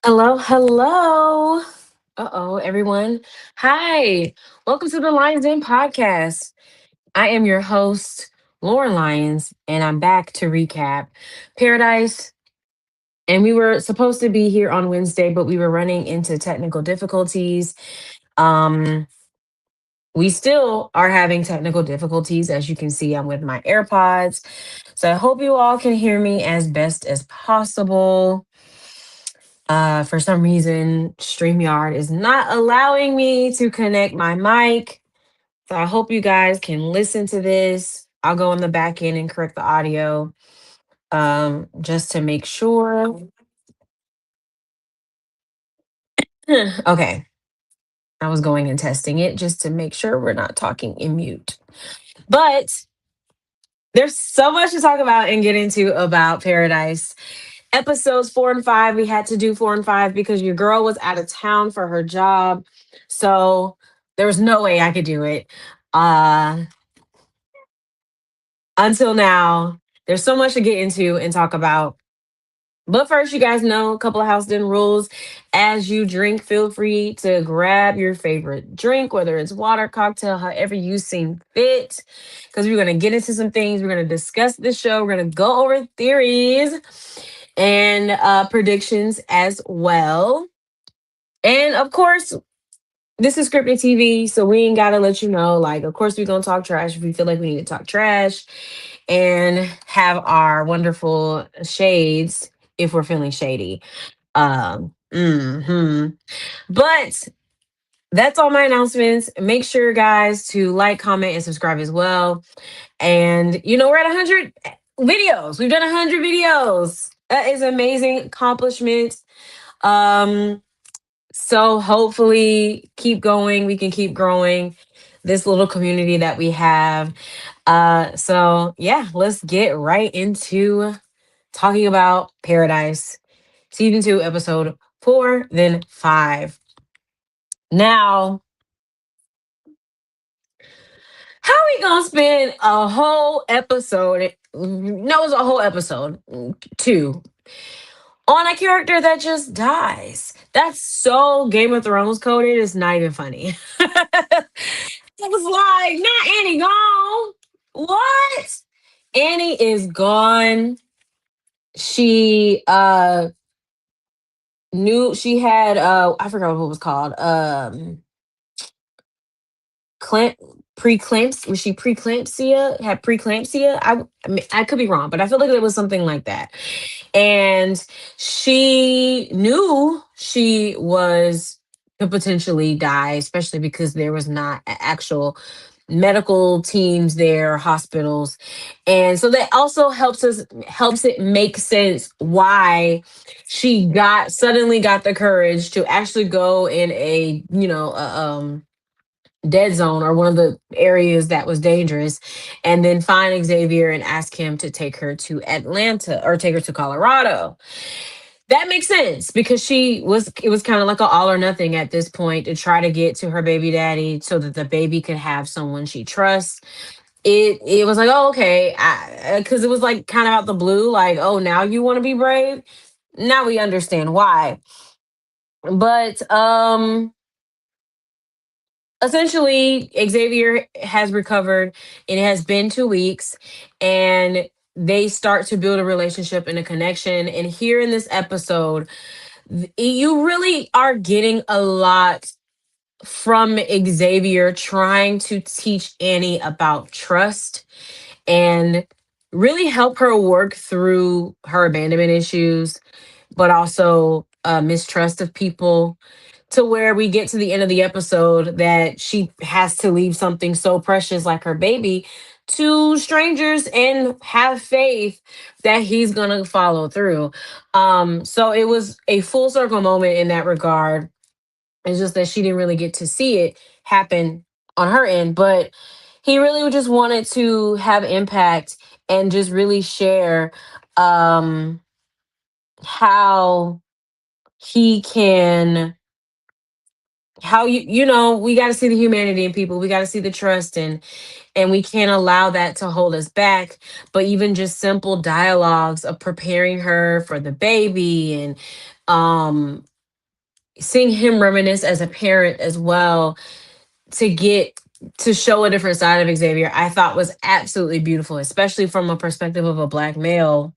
Hello, hello. Everyone. Hi. Welcome to the Lions Den podcast. I am your host, Lauren Lyons, and I'm back to recap Paradise. And we were supposed to be here on Wednesday, but we were running into technical difficulties. Um, we still are having technical difficulties. As you can see, I'm with my AirPods. So I hope you all can hear me as best as possible. For some reason, StreamYard is not allowing me to connect my mic. So I hope you guys can listen to this. I'll go in the back end and correct the audio just to make sure. Okay. I was going and testing it just to make sure we're not talking in mute. But there's so much to talk about and get into about Paradise. Episodes 4 and 5, we had to do 4 and 5 because your girl was out of town for her job. So there was no way I could do it. Uh until now. There's so much to get into and talk about. But first, you guys know a couple of house den rules. As you drink, feel free to grab your favorite drink, whether it's water, cocktail, however you seem fit. Because we're going to get into some things. We're going to discuss the show. We're going to go over theories and predictions as well. And of course, this is scripted TV, so we ain't gotta let you know. Like, of course, we're gonna talk trash if we feel like we need to talk trash, and have our wonderful shades if we're feeling shady. But that's all my announcements. Make sure, guys, to like, comment, and subscribe as well. And we're at 100 videos. We've done 100 videos. That is amazing accomplishment. Um, so hopefully keep going. We can keep growing this little community that we have. So yeah, let's get right into talking about Paradise, season 2, episode 4, then 5. Now, how we gonna spend a whole episode? No, it's a whole episode 2 on a character that just dies. That's so Game of Thrones coded. It's not even funny. I was like, not Annie gone. What? Annie is gone. She knew she had I forgot what it was called. Clamp Preeclampsia. Was she preeclampsia? Had preeclampsia? I mean, I could be wrong, but I feel like it was something like that. And she knew she was could potentially die, especially because there was not actual medical teams there, hospitals. And so that also helps it make sense why she got suddenly got the courage to actually go in a, dead zone or one of the areas that was dangerous, and then find Xavier and ask him to take her to Atlanta or take her to Colorado. That makes sense because it was kind of like an all or nothing at this point to try to get to her baby daddy so that the baby could have someone she trusts. It was like, oh, okay, because it was like kind of out the blue, like, oh, now you want to be brave. Now we understand why. But essentially, Xavier has recovered. It has been 2 weeks, and they start to build a relationship and a connection. And here in this episode, you really are getting a lot from Xavier trying to teach Annie about trust and really help her work through her abandonment issues, but also mistrust of people, to where we get to the end of the episode that she has to leave something so precious like her baby to strangers and have faith that he's gonna follow through. So it was a full circle moment in that regard. It's just that she didn't really get to see it happen on her end, but he really just wanted to have impact and just really share um how he can how we got to see the humanity in people. We got to see the trust, and we can't allow that to hold us back. But even just simple dialogues of preparing her for the baby, and seeing him reminisce as a parent as well, to get to show a different side of Xavier, I thought was absolutely beautiful, especially from a perspective of a black male.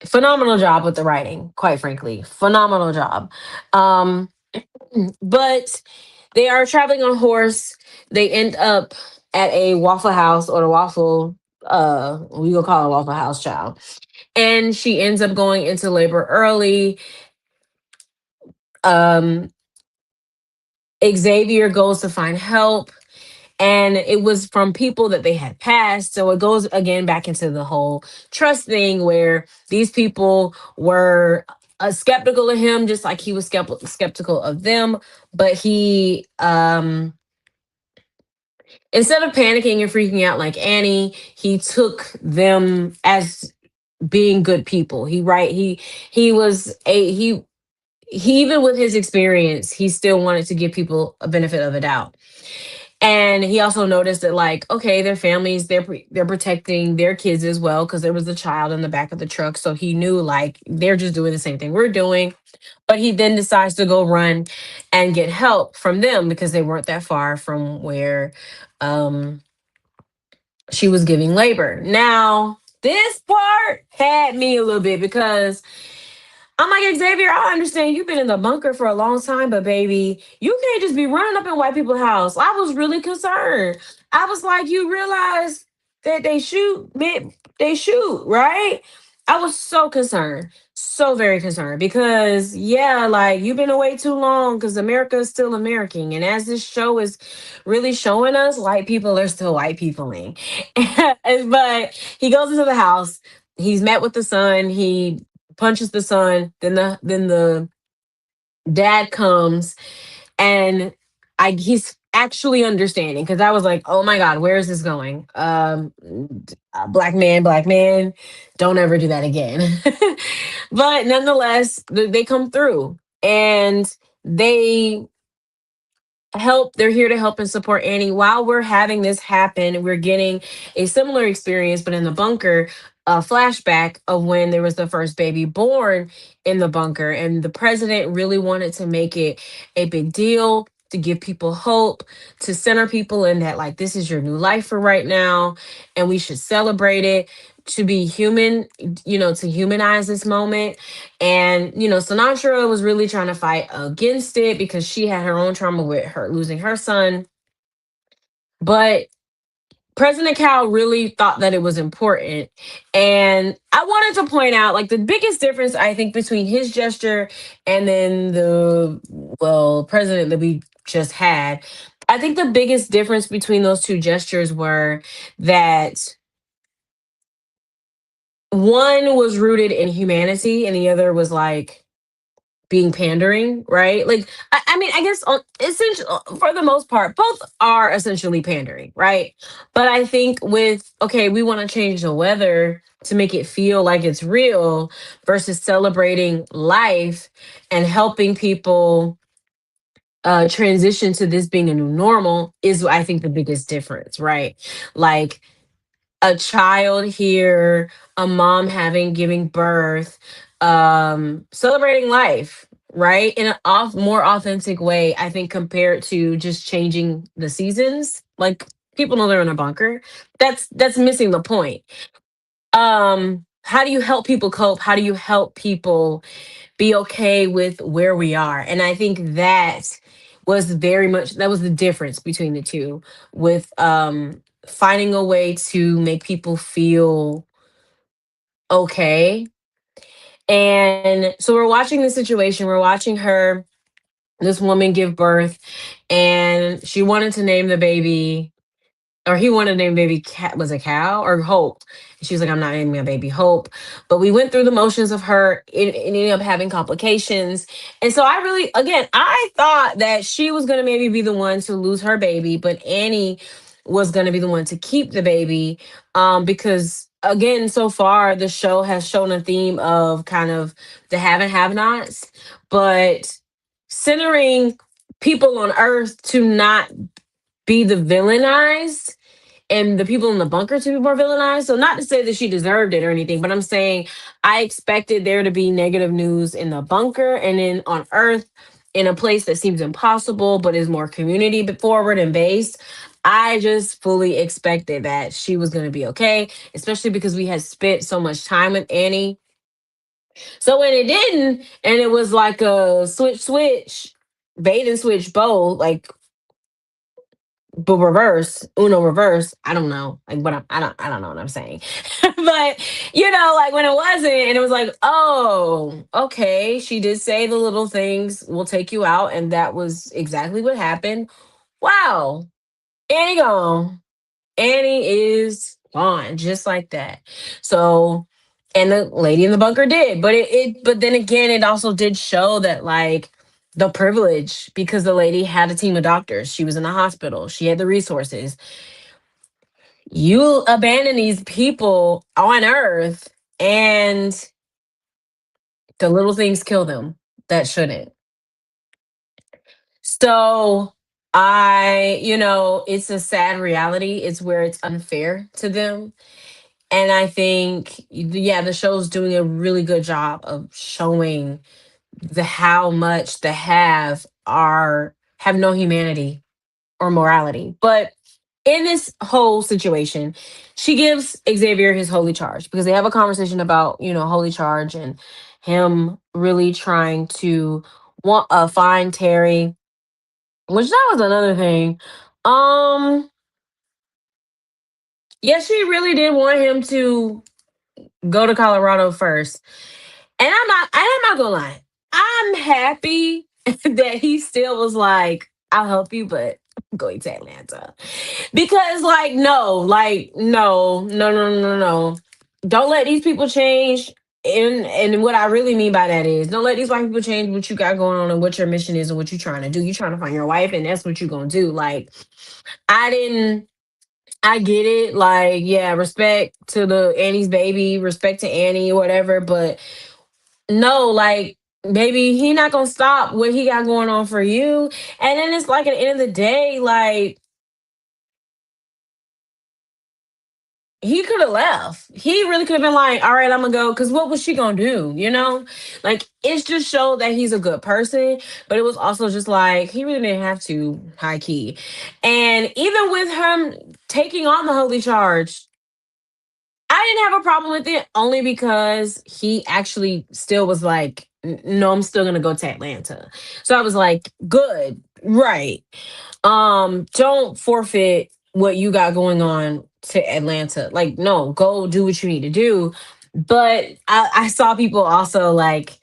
Phenomenal job with the writing, quite frankly. Phenomenal job. Um, but they are traveling on horse. They end up at a Waffle House, or the Waffle, we gonna call it Waffle House, child. And she ends up going into labor early. Um, Xavier goes to find help, and it was from people that they had passed. So it goes again back into the whole trust thing, where these people were skeptical of him, just like he was skeptical of them. But he, instead of panicking and freaking out like Annie, he took them as being good people. He was a he even with his experience, he still wanted to give people a benefit of a doubt. And he also noticed that, like, okay, their families, they're protecting their kids as well, because there was a child in the back of the truck. So he knew, like, they're just doing the same thing we're doing. But he then decides to go run and get help from them, because they weren't that far from where um she was giving labor. Now, this part had me a little bit, because I'm like, Xavier, I understand you've been in the bunker for a long time, but baby, you can't just be running up in white people's house. I was really concerned. I was like, you realize that they shoot, man, they shoot, right? I was so concerned, so very concerned, because yeah, like, you've been away too long, because America is still American. And as this show is really showing us, white people are still white peopling. But he goes into the house, he's met with the son, he punches the son, then the dad comes, and he's actually understanding, because I was like, oh my god, where is this going? Black man, don't ever do that again. But nonetheless, they come through, and they help. They're here to help and support Annie. While we're having this happen, we're getting a similar experience, but in the bunker, a flashback of when there was the first baby born in the bunker. And the president really wanted to make it a big deal, to give people hope, to center people in that, like, this is your new life for right now, and we should celebrate it, to be human, to humanize this moment. And, Sinatra was really trying to fight against it, because she had her own trauma with her losing her son. But President Cal really thought that it was important. And I wanted to point out, like, the biggest difference, I think, between his gesture and then the, well, president that we just had. I think the biggest difference between those two gestures were that one was rooted in humanity and the other was like being pandering, right? Like, I mean, I guess essentially, for the most part, both are essentially pandering, right? But I think with, okay, we want to change the weather to make it feel like it's real, versus celebrating life and helping people transition to this being a new normal, is, I think, the biggest difference, right? Like, a child here, a mom having giving birth, celebrating life, right? In an more authentic way, I think, compared to just changing the seasons. Like, people know they're in a bunker. That's missing the point. How do you help people cope? How do you help people be okay with where we are? And I think that was the difference between the two, with finding a way to make people feel okay. And so we're watching the situation, we're watching this woman give birth, and she wanted to name the baby, or he wanted to name baby cat, was a cow or Hope. And she was like, I'm not naming my baby Hope. But we went through the motions of her, it ended up having complications. And so I really, again, I thought that she was going to maybe be the one to lose her baby, but Annie was going to be the one to keep the baby. Because again, so far the show has shown a theme of kind of the have nots, but centering people on earth to not be the villainized and the people in the bunker to be more villainized. So not to say that she deserved it or anything, but I'm saying I expected there to be negative news in the bunker and then on Earth in a place that seems impossible but is more community forward and based. I just fully expected that she was going to be okay, especially because we had spent so much time with Annie. So when it didn't, and it was like a switch, bait and switch bow, like but reverse, Uno reverse. I don't know, like what I don't know what I'm saying, but like when it wasn't, and it was like, oh, okay, she did say the little things will take you out, and that was exactly what happened. Wow, Annie gone. Annie is gone just like that. So, and the lady in the bunker did, but but then again, it also did show that like the privilege because the lady had a team of doctors. She was in the hospital. She had the resources. You abandon these people on Earth, and the little things kill them that shouldn't. So it's a sad reality. It's where it's unfair to them. And I think, yeah, the show's doing a really good job of showing the how much the have no humanity or morality. But in this whole situation, she gives Xavier his holy charge because they have a conversation about, holy charge and him really trying to find Terry, which that was another thing. Um, yeah, she really did want him to go to Colorado first. And I'm not gonna lie. I'm happy that he still was like, I'll help you, but I'm going to Atlanta. Because no. Don't let these people change. And what I really mean by that is don't let these white people change what you got going on and what your mission is and what you're trying to do. You're trying to find your wife, and that's what you're gonna do. Like, I didn't I get it. Like, yeah, respect to the Annie's baby, respect to Annie, whatever. But no, like, baby, he not gonna stop what he got going on for you. And then it's like at the end of the day, like he could have left. He really could have been like, all right, I'm gonna go. Cause what was she gonna do? Like it's just showed that he's a good person, but it was also just like he really didn't have to high key. And even with him taking on the holy charge, I didn't have a problem with it only because he actually still was like, No, I'm still gonna go to Atlanta. So I was like, good, right. Don't forfeit what you got going on to Atlanta. Like, no, go do what you need to do. But I saw people also like,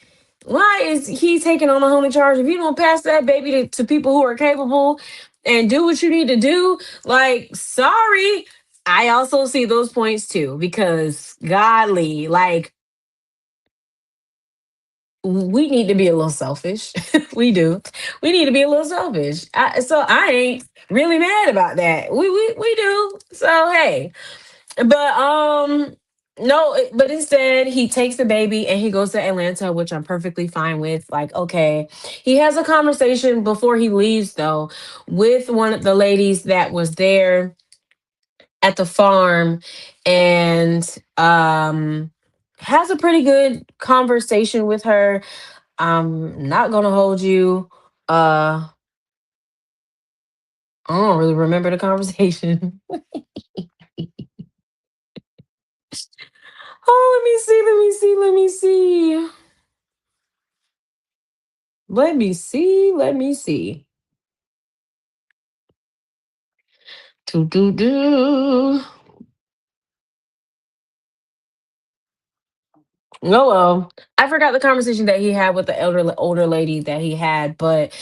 why is he taking on the homie charge? If you don't pass that baby to people who are capable and do what you need to do, like, sorry. I also see those points too, because godly, like, we need to be a little selfish. We do. We need to be a little selfish. So I ain't really mad about that. We do. So hey, but no, but instead he takes the baby and he goes to Atlanta, which I'm perfectly fine with. Like, okay, he has a conversation before he leaves though with one of the ladies that was there at the farm, and has a pretty good conversation with her. I'm not gonna hold you. Uh, I don't really remember the conversation. Oh, let me see. Do do do. Oh well, I forgot the conversation that he had with the older lady that he had, but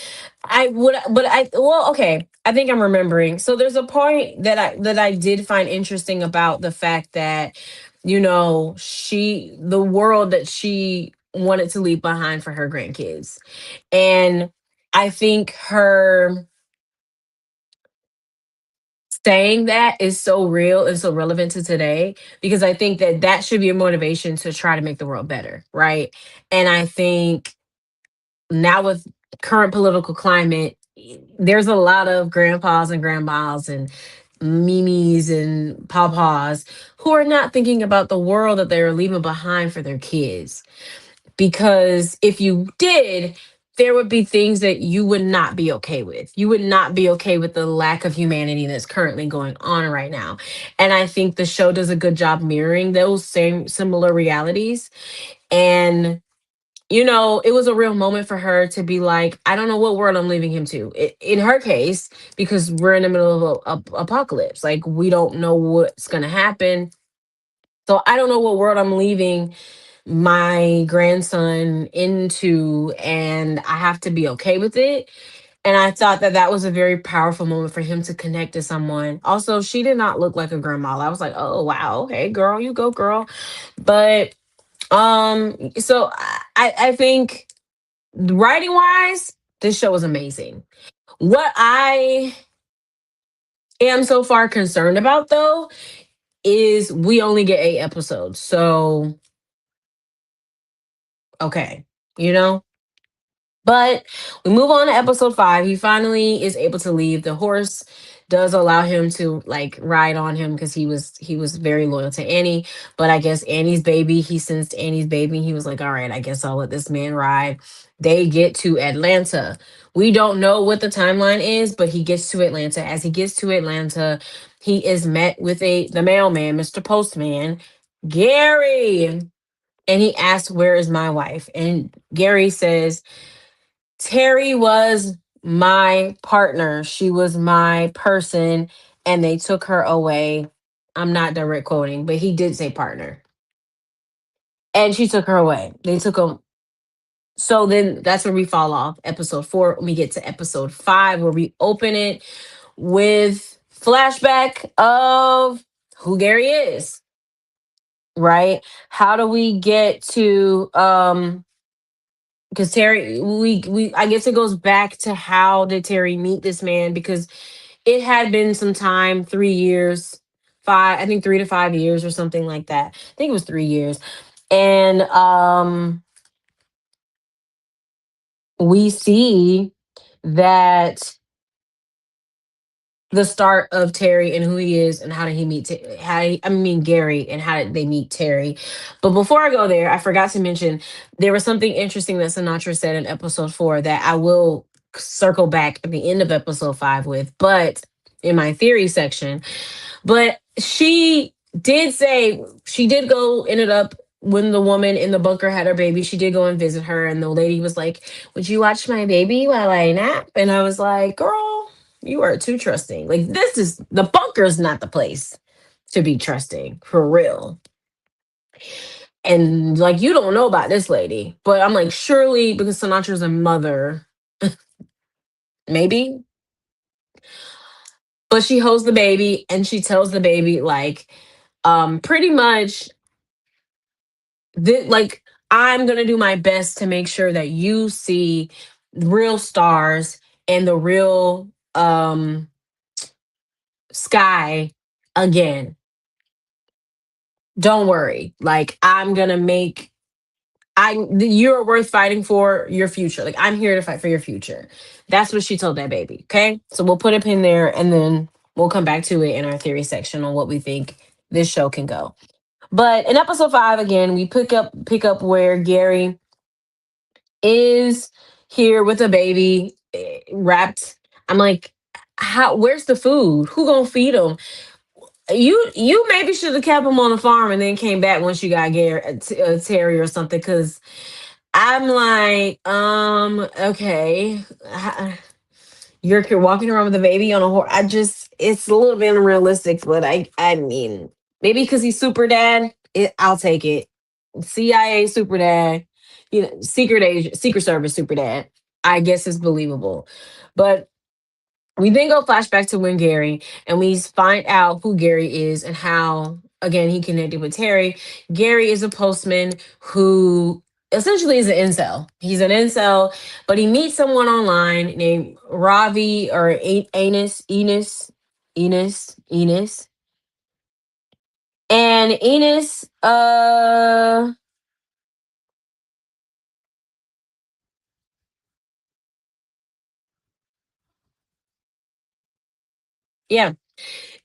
okay. I think I'm remembering. So there's a point that I did find interesting about the fact that the world that she wanted to leave behind for her grandkids, and I think her saying that is so real and so relevant to today because I think that that should be a motivation to try to make the world better, right? And I think now with current political climate, there's a lot of grandpas and grandmas and mimis and papas who are not thinking about the world that they're leaving behind for their kids. Because if you did, there would be things that you would not be okay with. You would not be okay with the lack of humanity that's currently going on right now. And I think the show does a good job mirroring those same similar realities. And it was a real moment for her to be like, I don't know what world I'm leaving him to. In her case, because we're in the middle of a apocalypse, like we don't know what's going to happen. So I don't know what world I'm leaving my grandson into, and I have to be okay with it. And I thought that that was a very powerful moment for him to connect to someone. Also, she did not look like a grandma. I was like, oh wow, okay, girl, you go, girl. But so I think writing wise, this show is amazing. What I am so far concerned about though is we only get 8 episodes. So okay, you know? But we move on to episode 5. He finally is able to leave. The horse does allow him to like ride on him because he was very loyal to Annie. But I guess Annie's baby, he sensed Annie's baby. He was like, all right, I guess I'll let this man ride. They get to Atlanta. We don't know what the timeline is, but he gets to Atlanta. As he gets to Atlanta, he is met with the mailman, Mr. Postman, Gary. And he asks, where is my wife? And Gary says, Terry was my partner. She was my person, and they took her away. I'm not direct quoting, but he did say partner. And she took her away. They took him. So then that's where we fall off. Episode 4. We get to episode 5, where we open it with flashback of who Gary is. Right? How do we get to because Terry, we I guess it goes back to how did Terry meet this man, because it had been some time, 3 years, five, I think 3 to 5 years or something like that. I think it was 3 years. And we see that the start of Terry and who he is and how did he meet I mean Gary, and how did they meet Terry. But before I go there, I forgot to mention there was something interesting that Sinatra said in episode 4 that I will circle back at the end of episode 5 with, but in my theory section. But she did say she did go, ended up when the woman in the bunker had her baby, she did go and visit her. And the lady was like, would you watch my baby while I nap? And I was like, girl, you are too trusting. Like, this is the bunker is not the place to be trusting for real. And like, you don't know about this lady, but I'm like, surely because Sinatra's a mother, maybe. But she holds the baby and she tells the baby, like, pretty much like I'm gonna do my best to make sure that you see real stars and the real sky again. Don't worry. Like I'm gonna make you're worth fighting for your future. Like I'm here to fight for your future. That's what she told that baby. Okay. So we'll put a pin there and then we'll come back to it in our theory section on what we think this show can go. But in episode 5, again, we pick up where Gary is here with a baby wrapped. I'm like, how? Where's the food? Who gonna feed him? You maybe should have kept him on the farm and then came back once you got Gary, Terry or something. Because I'm like, okay, you're walking around with a baby on a horse. It's a little bit unrealistic, but I mean, maybe because he's super dad, I'll take it. CIA super dad, secret agent, secret service super dad. I guess it's believable, but we then go flashback to when Gary and we find out who Gary is and how again he connected with Terry. Gary is a postman who essentially is an incel. He's an incel, but he meets someone online named Ravi or Enos, and Enos. Yeah,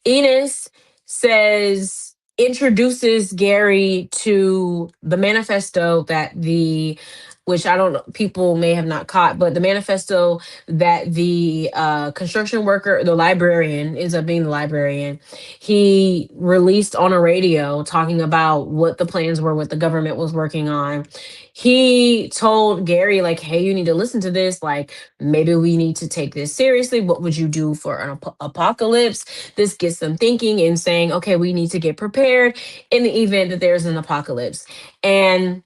Enos says introduces Gary to the manifesto that the which I don't know, people may have not caught, but the manifesto that the construction worker, the librarian, ends up being the librarian, he released on a radio talking about what the plans were, what the government was working on. He told Gary, like, hey, you need to listen to this. Like, maybe we need to take this seriously. What would you do for an apocalypse? This gets them thinking and saying, okay, we need to get prepared in the event that there's an apocalypse. And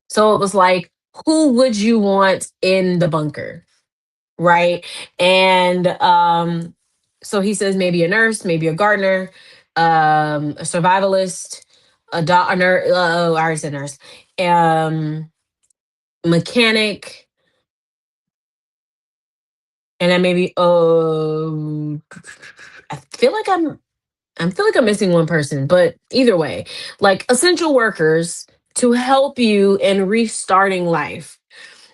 so it was like, who would you want in the bunker? Right. And so he says maybe a nurse, maybe a gardener, a survivalist, a nurse. Oh, I already said nurse. Um, Mechanic, and then maybe I feel like I feel like I'm missing one person, but either way, like essential workers to help you in restarting life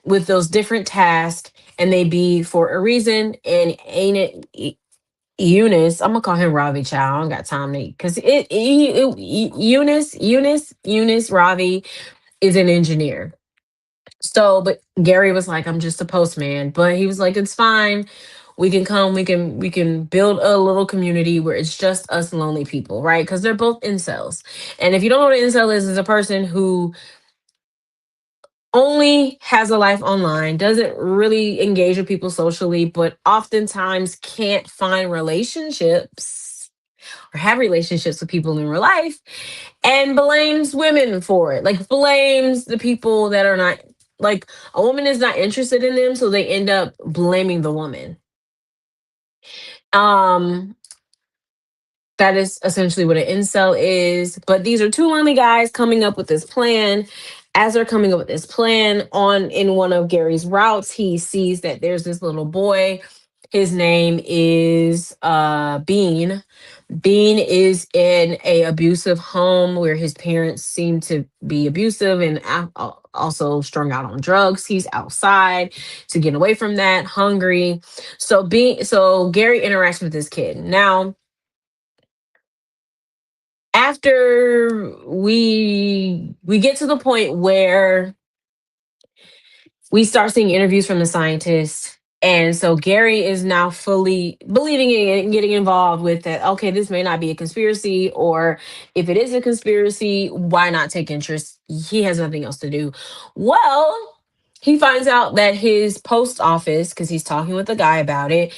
with those different tasks, and they be for a reason. And ain't it Eunice? I'm gonna call him Ravi Chow. I don't got time to because Eunice Ravi is an engineer. So, but Gary was like, I'm just a postman. But he was like, it's fine. We can come, we can build a little community where it's just us lonely people, right? Because they're both incels. And if you don't know what an incel is, it's a person who only has a life online, doesn't really engage with people socially, but oftentimes can't find relationships or have relationships with people in real life, and blames women for it. Like blames the people that are not, like, a woman is not interested in them, so they end up blaming the woman. Um that is essentially what an incel is. But these are two lonely guys coming up with this plan. As they're coming up with this plan, on in one of Gary's routes, he sees that there's this little boy. His name is Bean. Bean is in a abusive home where his parents seem to be abusive and also strung out on drugs. He's outside to get away from that, hungry. So Gary interacts with this kid. Now, after we get to the point where we start seeing interviews from the scientists, and so Gary is now fully believing it and getting involved with that. Okay, this may not be a conspiracy, or if it is a conspiracy, why not take interest? He has nothing else to do. Well, he finds out that his post office, because he's talking with a guy about it,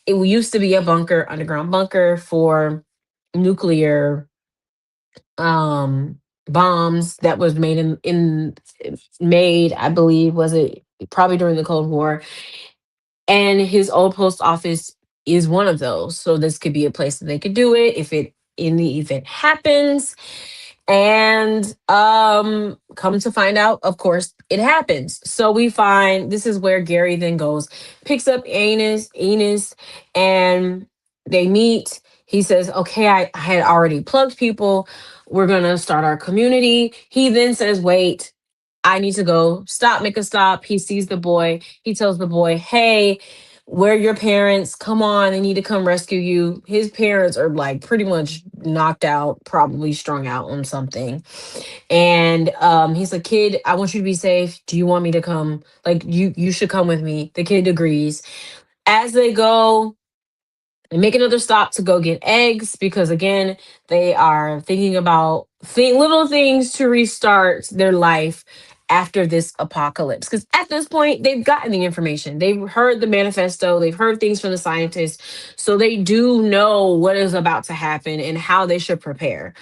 it used to be a bunker, underground bunker for nuclear um bombs that was made in made, I believe, was it probably during the Cold War. And his old post office is one of those, so this could be a place that they could do it if it in the event happens. And come to find out, of course, it happens. So we find this is where Gary then goes, picks up Enos, and they meet. He says, okay, I had already plugged people. We're gonna start our community. He then says, wait, I need to go. Stop, make a stop. He sees the boy. He tells the boy, hey, where are your parents? Come on, they need to come rescue you. His parents are like pretty much knocked out, probably strung out on something. And he's like, kid, I want you to be safe. Do you want me to come? Like, you should come with me. The kid agrees. As they go, and make another stop to go get eggs, because again, they are thinking about little things to restart their life after this apocalypse, because at this point they've gotten the information, they've heard the manifesto, they've heard things from the scientists, so they do know what is about to happen and how they should prepare.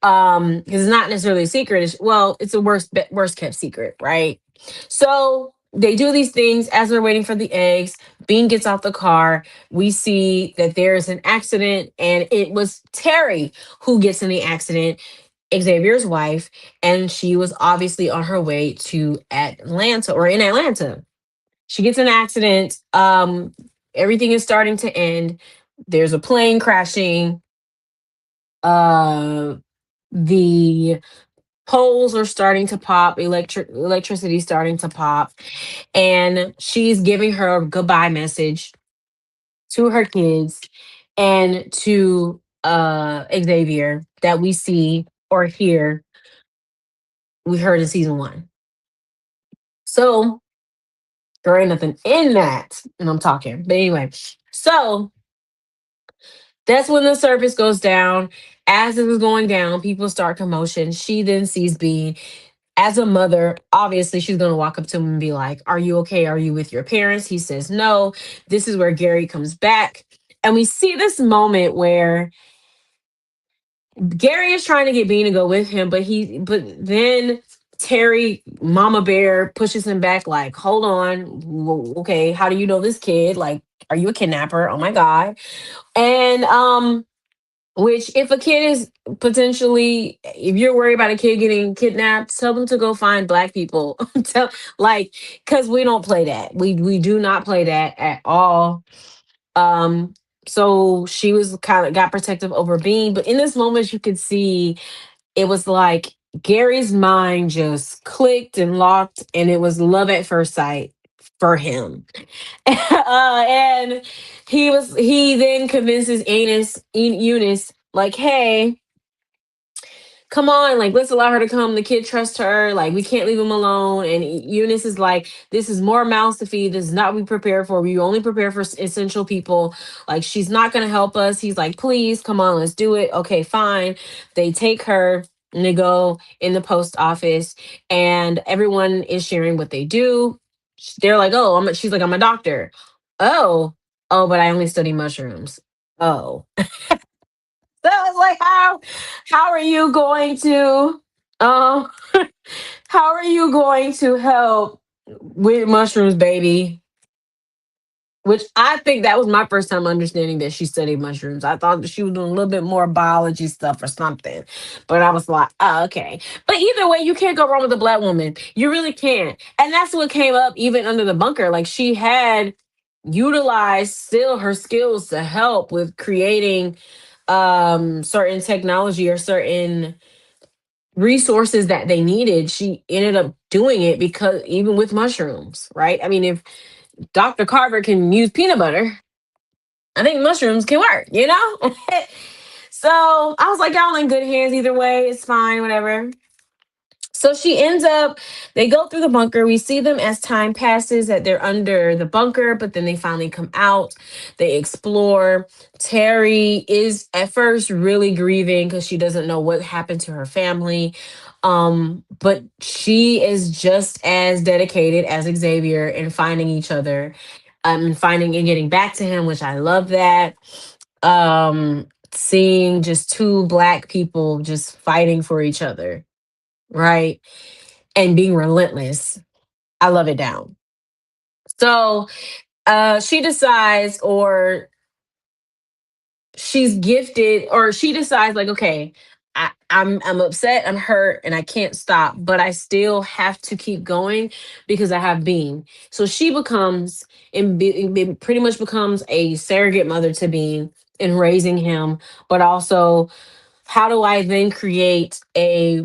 Because it's not necessarily a secret. Well, it's a worst kept secret, right? So they do these things as they're waiting for the eggs. Bean gets out the car. We see that there's an accident, and it was Terry who gets in the accident, Xavier's wife, and she was obviously on her way to Atlanta, or in Atlanta. She gets in an accident. Everything is starting to end. There's a plane crashing. Uh, the poles are starting to pop, electricity starting to pop, and she's giving her a goodbye message to her kids and to Xavier that we see or hear we heard in season one. So there ain't nothing in that, and I'm talking. But anyway, so that's when the surface goes down. As it was going down, people start commotion. She then sees Bean. As a mother, obviously she's gonna walk up to him and be like, "Are you okay? Are you with your parents?" He says no. This is where Gary comes back. And we see this moment where Gary is trying to get Bean to go with him, but then Terry, Mama Bear, pushes him back, like, hold on, okay, how do you know this kid? Like, are you a kidnapper? Oh my God. And which if a kid is potentially, if you're worried about a kid getting kidnapped, tell them to go find black people. tell like because we don't play that. We do not play that at all. um so she was kind of got protective over Bean, but in this moment you could see it was like Gary's mind just clicked and locked, and it was love at first sight for him. And he then convinces Eunice, like, hey, come on, like, let's allow her to come. The kid trusts her. Like, we can't leave him alone. And Eunice is like, this is more mouths to feed. This is not what we prepare for. We only prepare for essential people. Like, she's not going to help us. He's like, please, come on, let's do it. Okay, fine. They take her and they go in the post office, and everyone is sharing what they do. They're like, oh, she's like, I'm a doctor. Oh, oh, but I only study mushrooms. Oh. So I was like, how are you going to um how are you going to help with mushrooms, baby? Which I think that was my first time understanding that she studied mushrooms. I thought that she was doing a little bit more biology stuff or something. But I was like, oh, okay. But either way, you can't go wrong with a black woman. You really can't. And that's what came up even under the bunker. Like, she had utilized still her skills to help with creating certain technology or certain resources that they needed. She ended up doing it because even with mushrooms, right? I mean, if Dr. Carver can use peanut butter, I think mushrooms can work, you know? So I was like, y'all in good hands either way. It's fine, whatever. So she ends up, they go through the bunker. We see them as time passes that they're under the bunker, but then they finally come out. They explore. Terry is at first really grieving because she doesn't know what happened to her family. But she is just as dedicated as Xavier in finding each other, and finding and getting back to him, which I love that. Seeing just two black people just fighting for each other, right? And being relentless. I love it down. So she decides, or she's gifted, or she decides, like, okay, I'm upset, I'm hurt, and I can't stop, but I still have to keep going because I have Bean. So she becomes pretty much becomes a surrogate mother to Bean in raising him, but also how do I then create a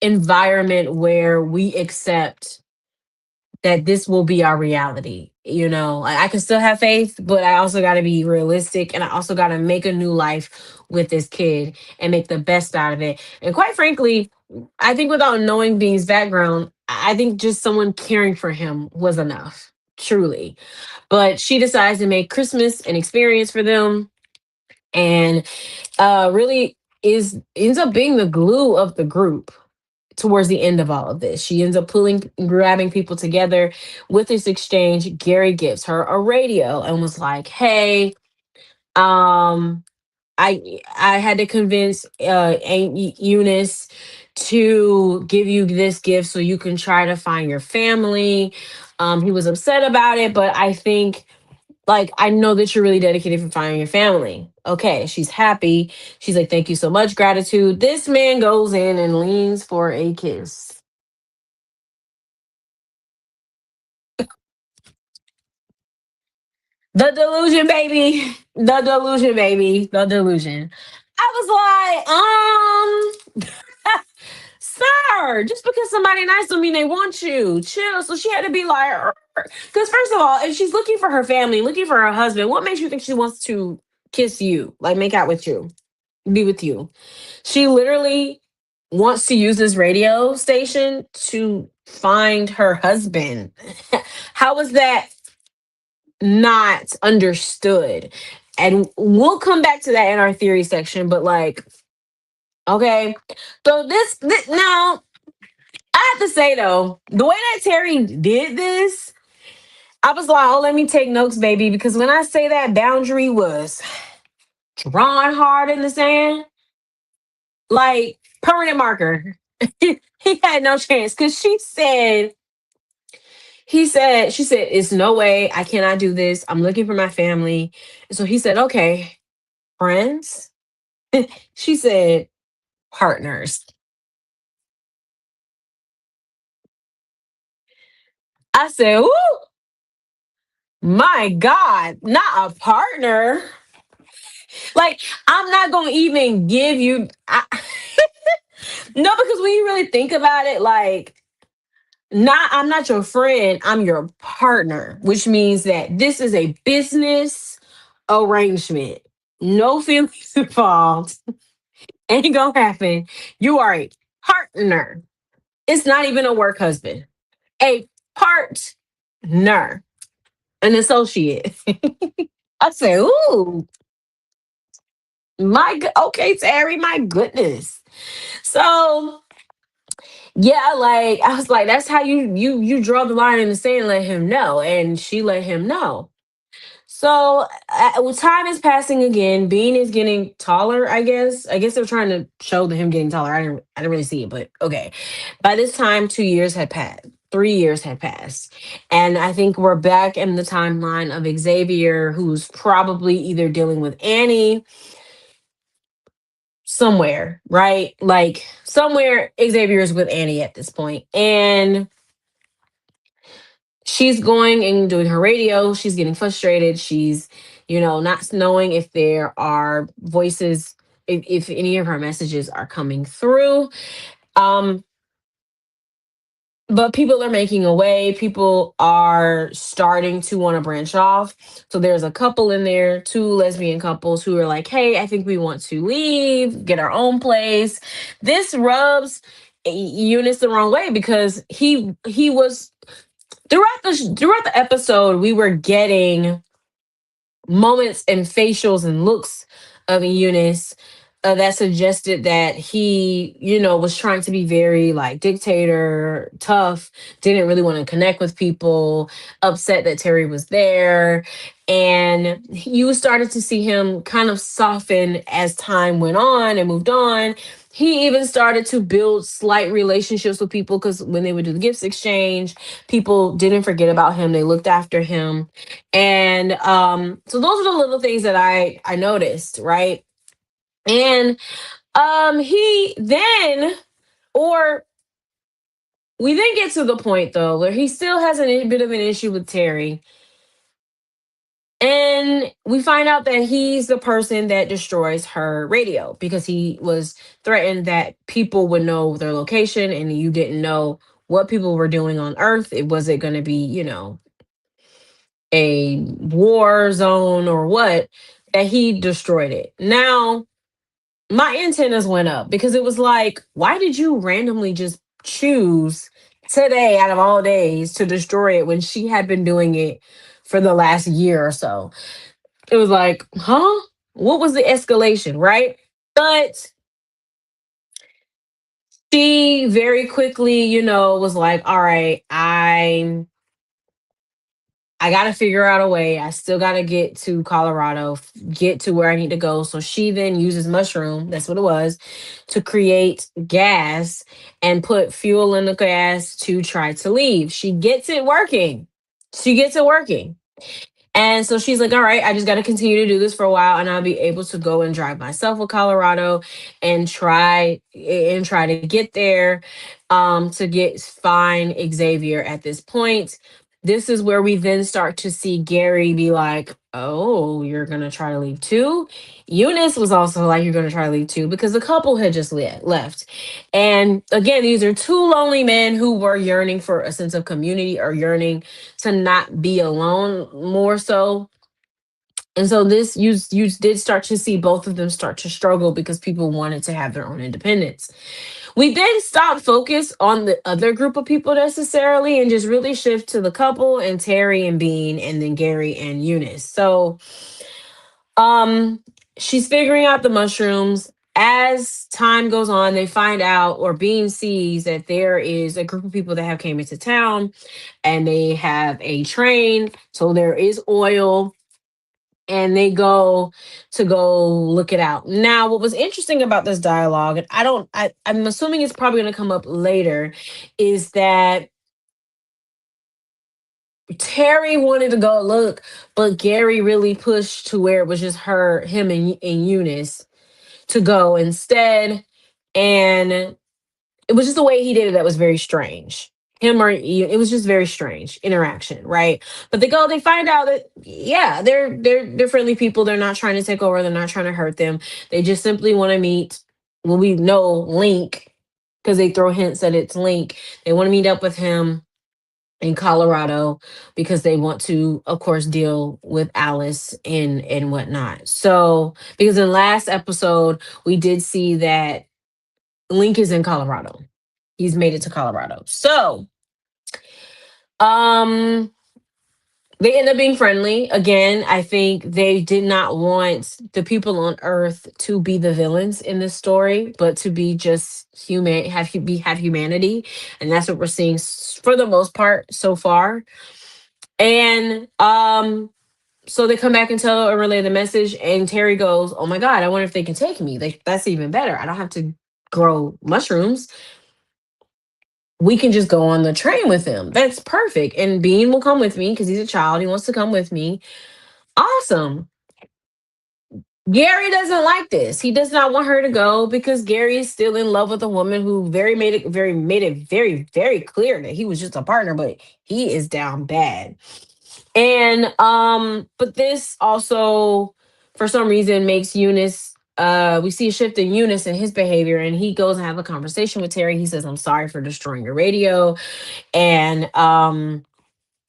environment where we accept that this will be our reality. You know, I can still have faith, but I also got to be realistic, and I also got to make a new life with this kid and make the best out of it. And quite frankly, I think without knowing Bean's background, I think just someone caring for him was enough, truly. But she decides to make Christmas an experience for them, and really is ends up being the glue of the group towards the end of all of this. She ends up grabbing people together with this exchange. Gary gives her a radio and was like, "Hey, um, I had to convince Aunt Eunice to give you this gift so you can try to find your family." He was upset about it, but I think, like, I know that you're really dedicated for finding your family. Okay, she's happy. She's like, thank you so much, gratitude. This man goes in and leans for a kiss. The delusion, baby. The delusion, baby. The delusion. I was like, sir, just because somebody nice don't mean they want you. Chill. So she had to be like, because first of all, if she's looking for her family, looking for her husband, what makes you think she wants to kiss you, like make out with you, be with you. She literally wants to use this radio station to find her husband. How is that not understood? And we'll come back to that in our theory section, but like, okay. So this now, I have to say though, the way that Terry did this, I was like, oh, let me take notes, baby, because when I say that boundary was drawn hard in the sand, like permanent marker. He had no chance because she said, it's no way, I cannot do this. I'm looking for my family. And so he said, okay, friends. She said, partners. I said, ooh, my God, not a partner. Like, I'm not going to even give you. No, because when you really think about it, like, I'm not your friend, I'm your partner, which means that this is a business arrangement. No feelings involved. Ain't gonna happen. You are a partner. It's not even a work husband. A partner. An associate. I say, ooh, okay, Terry, my goodness. So yeah, like I was like, that's how you draw the line in the sand, let him know. And she let him know. So time is passing again. Bean is getting taller. I guess. I guess they're trying to show him getting taller. I didn't really see it, but okay. By this time, 2 years had passed. 3 years had passed, and I think we're back in the timeline of Xavier, who's probably either dealing with Annie somewhere, right? Like somewhere Xavier is with Annie at this point, and she's going and doing her radio. She's getting frustrated. She's, not knowing if there are voices, if any of her messages are coming through. Um, but people are making a way. People are starting to want to branch off. So there's a couple in there, two lesbian couples who are like, hey, I think we want to leave, get our own place. This rubs Eunice the wrong way because he was throughout the episode, we were getting moments and facials and looks of Eunice that suggested that he, was trying to be very like dictator, tough, didn't really want to connect with people, upset that Terry was there. And you started to see him kind of soften as time went on and moved on. He even started to build slight relationships with people because when they would do the gifts exchange, people didn't forget about him. They looked after him. And so those are the little things that I noticed, right? And he then or we then get to the point though where he still has a bit of an issue with Terry. And we find out that he's the person that destroys her radio because he was threatened that people would know their location and you didn't know what people were doing on Earth. It wasn't going to be, a war zone or what, that he destroyed it. Now, my antennas went up because it was like, why did you randomly just choose today out of all days to destroy it when she had been doing it for the last year or so? It was like, huh? What was the escalation, right? But she very quickly, was like, all right, I got to figure out a way. I still got to get to Colorado, get to where I need to go. So she then uses mushroom, that's what it was, to create gas and put fuel in the gas to try to leave. She gets it working. She gets it working. And so she's like, all right, I just got to continue to do this for a while and I'll be able to go and drive myself to Colorado and try to get there to get find Xavier at this point. This is where we then start to see Gary be like, oh, you're going to try to leave too? Eunice was also like, you're going to try to leave too because the couple had just left. And again, these are two lonely men who were yearning for a sense of community or yearning to not be alone more so. And so this you did start to see both of them start to struggle because people wanted to have their own independence. We then stop focus on the other group of people necessarily and just really shift to the couple and Terry and Bean and then Gary and Eunice. So um she's figuring out the mushrooms. As time goes on, they find out, or Bean sees that there is a group of people that have came into town and they have a train. So there is oil and they go look it out. Now, what was interesting about this dialogue, and I'm assuming it's probably going to come up later, is that Terry wanted to go look, but Gary really pushed to where it was just him, and Eunice to go instead. And it was just the way he did it that was very strange. It was just very strange interaction, right? But they find out that yeah, they're friendly people. They're not trying to take over. They're not trying to hurt them. They just simply want to meet. Well, we know Link because they throw hints that it's Link. They want to meet up with him in Colorado because they want to, of course, deal with Alice and whatnot. So because in the last episode we did see that Link is in Colorado. He's made it to Colorado. So, um, they end up being friendly. Again, I think they did not want the people on Earth to be the villains in this story, but to be just human, have humanity, and that's what we're seeing for the most part so far. And so they come back and tell and relay the message, and Terry goes, "Oh my God, I wonder if they can take me. That's even better. I don't have to grow mushrooms. We can just go on the train with him. That's perfect. And Bean will come with me because he's a child. He wants to come with me. Awesome." Gary doesn't like this. He does not want her to go because Gary is still in love with a woman who made it very, very clear that he was just a partner, but he is down bad. And but this also for some reason makes Eunice we see a shift in Eunice and his behavior, and he goes and have a conversation with Terry. He says, "I'm sorry for destroying your radio, and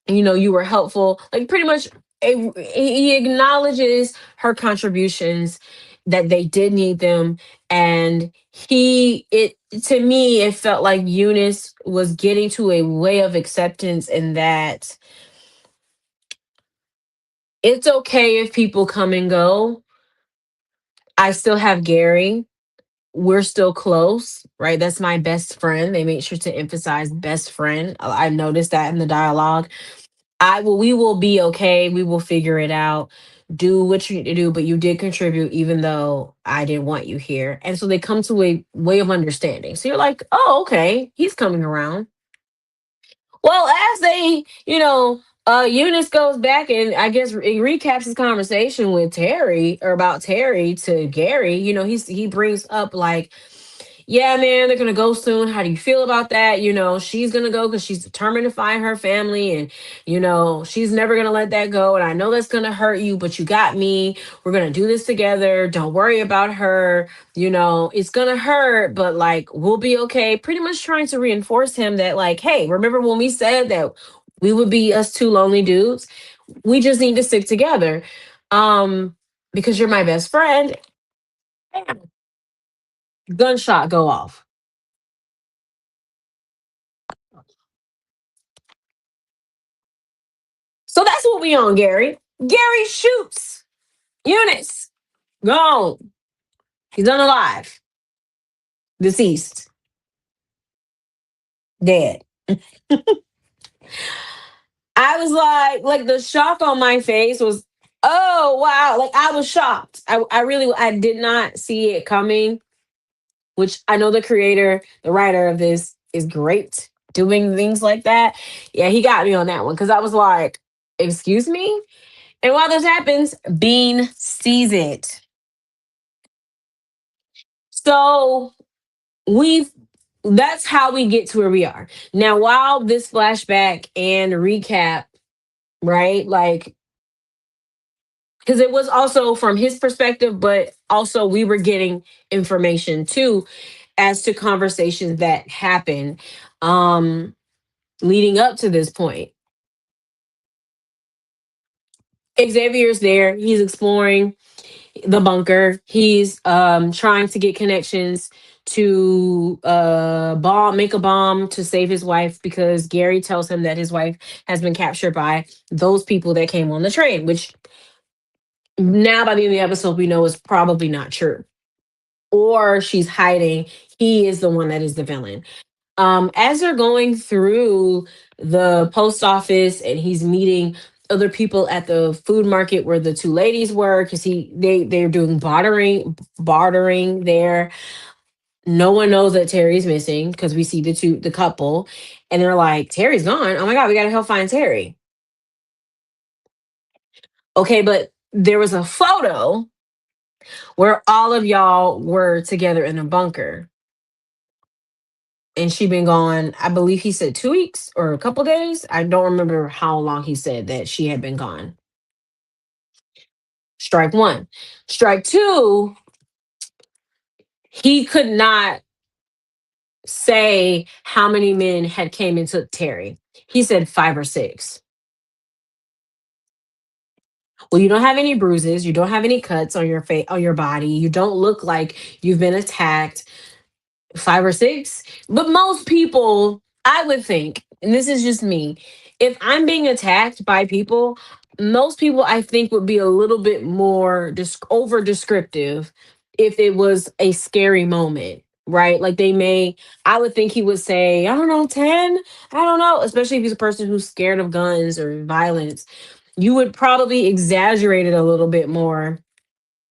you were helpful." Like pretty much he acknowledges her contributions, that they did need them. And he it to me it felt like Eunice was getting to a way of acceptance, in that it's okay if people come and go. I still have Gary. We're still close, right? That's my best friend. They made sure to emphasize best friend. I noticed that in the dialogue. We will be okay. We will figure it out. Do what you need to do, but you did contribute even though I didn't want you here. And so they come to a way of understanding. So you're like, oh, okay, he's coming around. Well, as Eunice goes back and I guess recaps his conversation with Terry, or about Terry, to Gary. He brings up like, yeah, man, they're gonna go soon. How do you feel about that? She's gonna go because she's determined to find her family, and she's never gonna let that go. And I know that's gonna hurt you, but you got me. We're gonna do this together. Don't worry about her. It's gonna hurt, but like we'll be okay. Pretty much trying to reinforce him that, like, hey, remember when we said that we would be us two lonely dudes? We just need to stick together. Um, because you're my best friend. Bam, gunshot go off. So that's what we on, Gary. Gary shoots Eunice. Gone. He's unalive. Deceased. Dead. I was like the shock on my face was, oh wow. Like I was shocked. I did not see it coming, which I know the creator, the writer of this is great doing things like that. Yeah, he got me on that one because I was like, excuse me? And while this happens, Bean sees it. So we've that's how we get to where we are now. While this flashback and recap, right, like, because it was also from his perspective, but also we were getting information too as to conversations that happened um leading up to this point. Xavier's there. He's exploring the bunker. He's trying to get connections to make a bomb to save his wife, because Gary tells him that his wife has been captured by those people that came on the train, which now by the end of the episode we know is probably not true. Or she's hiding. He is the one that is the villain. As they're going through the post office and he's meeting other people at the food market where the two ladies were, because they're doing bartering there. No one knows that Terry's missing, because we see the couple, and they're like, Terry's gone. Oh my god, we gotta help find Terry. Okay, but there was a photo where all of y'all were together in a bunker, and she been gone. I believe he said 2 weeks or a couple days. I don't remember how long he said that she had been gone. Strike one. Strike two, he could not say how many men had came and took Terry. He said 5 or 6. Well, you don't have any bruises, you don't have any cuts on your face, on your body, you don't look like you've been attacked. 5 or 6. But most people, I would think, and this is just me, if I'm being attacked by people, most people I think would be a little bit more over descriptive if it was a scary moment, right? Like they may, I would think he would say, I don't know, 10. I don't know, especially if he's a person who's scared of guns or violence. You would probably exaggerate it a little bit more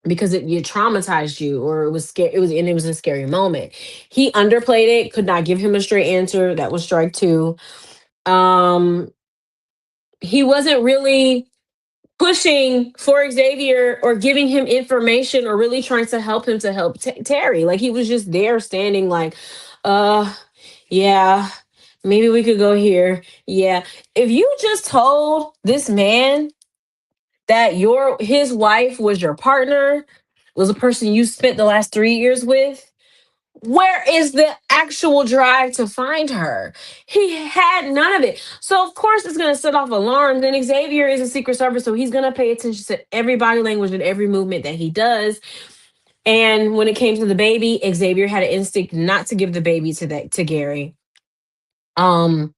because it traumatized you, or it was scary, it was a scary moment. He underplayed it, could not give him a straight answer. That was strike two. um he wasn't really pushing for Xavier or giving him information or really trying to help him to help Terry. Like he was just there standing like, uh yeah, maybe we could go here. Yeah, if you just told this man that your his wife was your partner, was a person you spent the last 3 years with, where is the actual drive to find her? He had none of it. So of course it's gonna set off alarms. And Xavier is a secret service, so he's gonna pay attention to every body language and every movement that he does. And when it came to the baby, Xavier had an instinct not to give the baby to Gary. Um,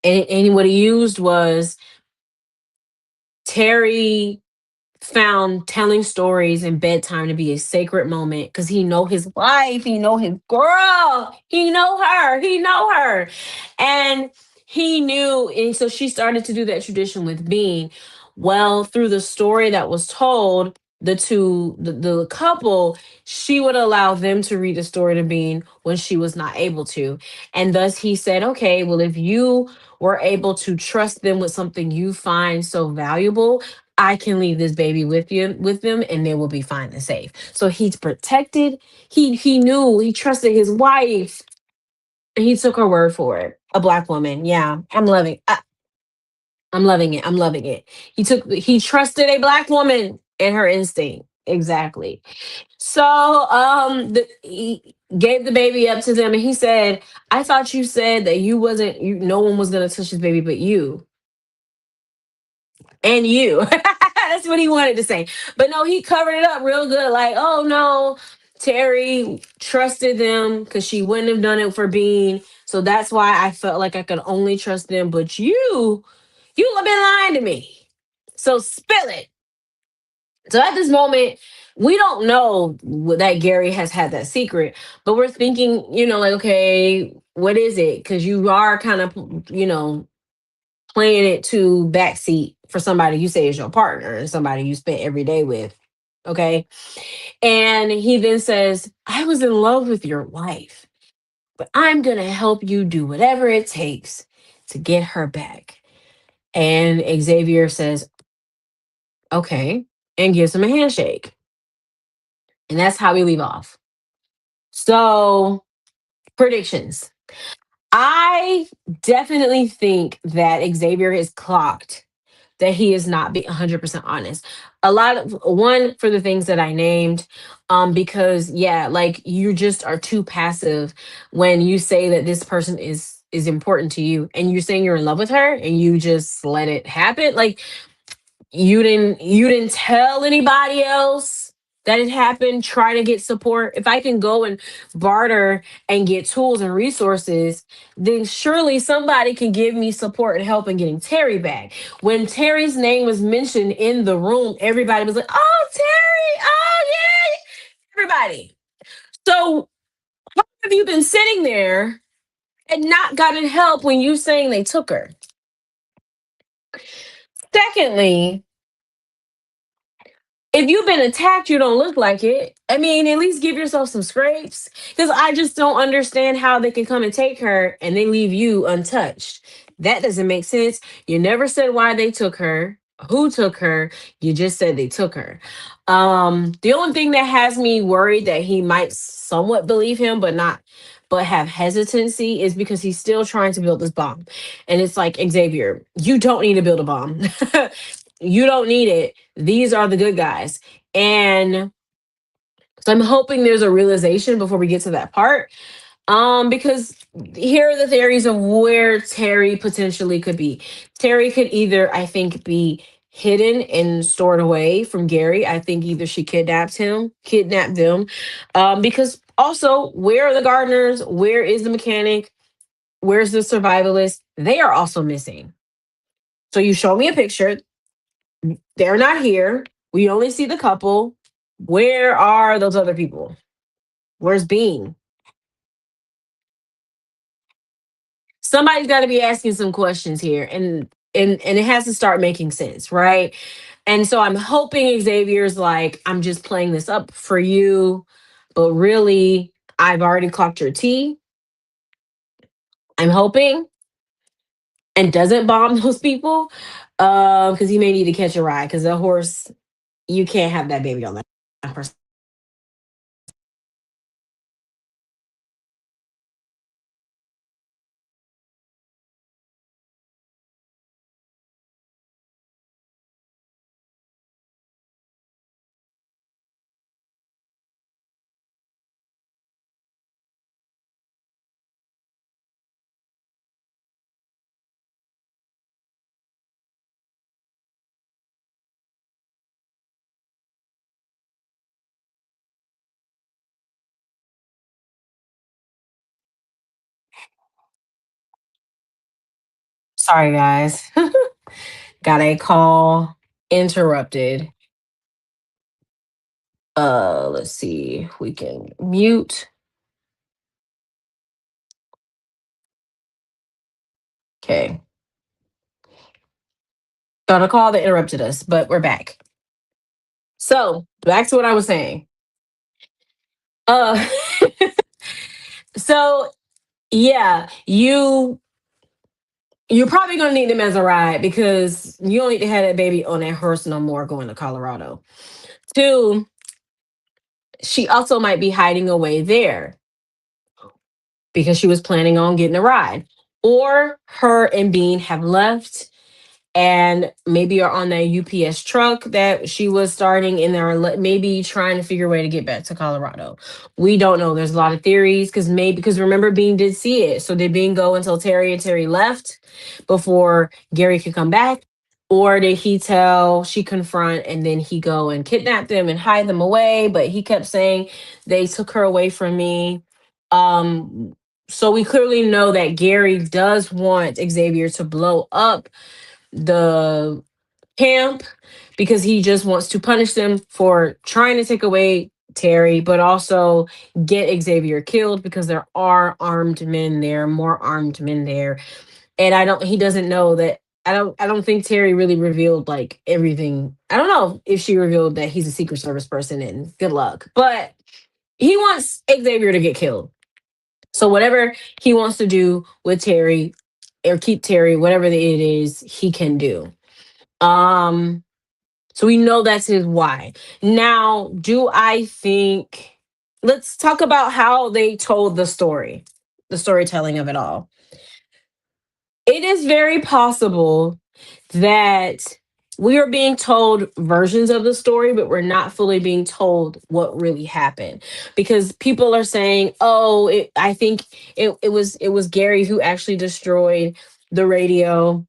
and what he used was Terry found telling stories in bedtime to be a sacred moment, because he know his wife, he know his girl, he know her. And he knew, and so she started to do that tradition with Bean. Well, through the story that was told, the couple, she would allow them to read the story to Bean when she was not able to. And thus he said, okay, well, if you were able to trust them with something you find so valuable, I can leave this baby with them, and they will be fine and safe. So he's protected. He knew, he trusted his wife, and he took her word for it. A black woman. Yeah. I'm loving it. I'm loving it. He trusted a black woman and her instinct. Exactly. So he gave the baby up to them, and he said, I thought you said that you wasn't you no one was gonna touch this baby but you. And you. That's what he wanted to say. But no, he covered it up real good. Like, oh no, Terry trusted them because she wouldn't have done it for Bean. So that's why I felt like I could only trust them. But you have been lying to me. So spill it. So at this moment, we don't know that Gary has had that secret, but we're thinking, like, okay, what is it? Because you are kind of, playing it to backseat for somebody you say is your partner and somebody you spent every day with. Okay. And he then says, I was in love with your wife, but I'm going to help you do whatever it takes to get her back. And Xavier says, okay, and gives him a handshake. And that's how we leave off. So, predictions. I definitely think that Xavier is clocked that he is not being 100% honest. A lot of one for the things that I named, because yeah, like you just are too passive when you say that this person is important to you, and you're saying you're in love with her and you just let it happen. Like You didn't tell anybody else that it happened, try to get support. If I can go and barter and get tools and resources, then surely somebody can give me support and help in getting Terry back. When Terry's name was mentioned in the room, everybody was like, oh, Terry, oh yeah, everybody. So have you been sitting there and not gotten help when you saying they took her? Secondly, if you've been attacked, you don't look like it. I mean, at least give yourself some scrapes. Because I just don't understand how they can come and take her and they leave you untouched. That doesn't make sense. You never said why they took her, who took her. You just said they took her. The only thing that has me worried that he might somewhat believe him, but not, but have hesitancy is because he's still trying to build this bomb. And it's like, Xavier, you don't need to build a bomb. You don't need it. These are the good guys. And so I'm hoping there's a realization before we get to that part. Because here are the theories of where Terry potentially could be. Terry could either, I think, be hidden and stored away from Gary. I think either she kidnapped them. Because also, where are the gardeners? Where is the mechanic? Where's the survivalist? They are also missing. So you show me a picture. They're not here. We only see the couple. Where are those other people? Where's Bean? Somebody's got to be asking some questions here, and it has to start making sense, right? And so I'm hoping Xavier's like, I'm just playing this up for you, but really, I've already clocked your T. I'm hoping, and doesn't bomb those people, because he may need to catch a ride. Because a horse, you can't have that baby on that horse. Sorry, guys. Got a call interrupted. Let's see. We can mute. Okay. Got a call that interrupted us, but we're back. So back to what I was saying. Uh so yeah, you're probably gonna need them as a ride because you don't need to have that baby on that horse no more going to Colorado. Two, she also might be hiding away there because she was planning on getting a ride. Or her and Bean have left and maybe are on that UPS truck that she was starting and they're maybe trying to figure a way to get back to Colorado. We don't know. There's a lot of theories because remember Bean did see it. So did Bean go until Terry and Terry left before Gary could come back? Or did he tell she confront and then he go and kidnap them and hide them away? But he kept saying they took her away from me. Um so we clearly know that Gary does want Xavier to blow up the camp because he just wants to punish them for trying to take away Terry, but also get Xavier killed because there are armed men there, more armed men there. And he doesn't know that. I don't think Terry really revealed like everything. I don't know if she revealed that he's a Secret Service person and good luck. But he wants Xavier to get killed. So whatever he wants to do with Terry or keep Terry, whatever it is, he can do. Um, so we know that's his why. Now, do I think let's talk about how they told the story, the storytelling of it all. It is very possible that we are being told versions of the story, but we're not fully being told what really happened because people are saying, "Oh, I think it was Gary who actually destroyed the radio,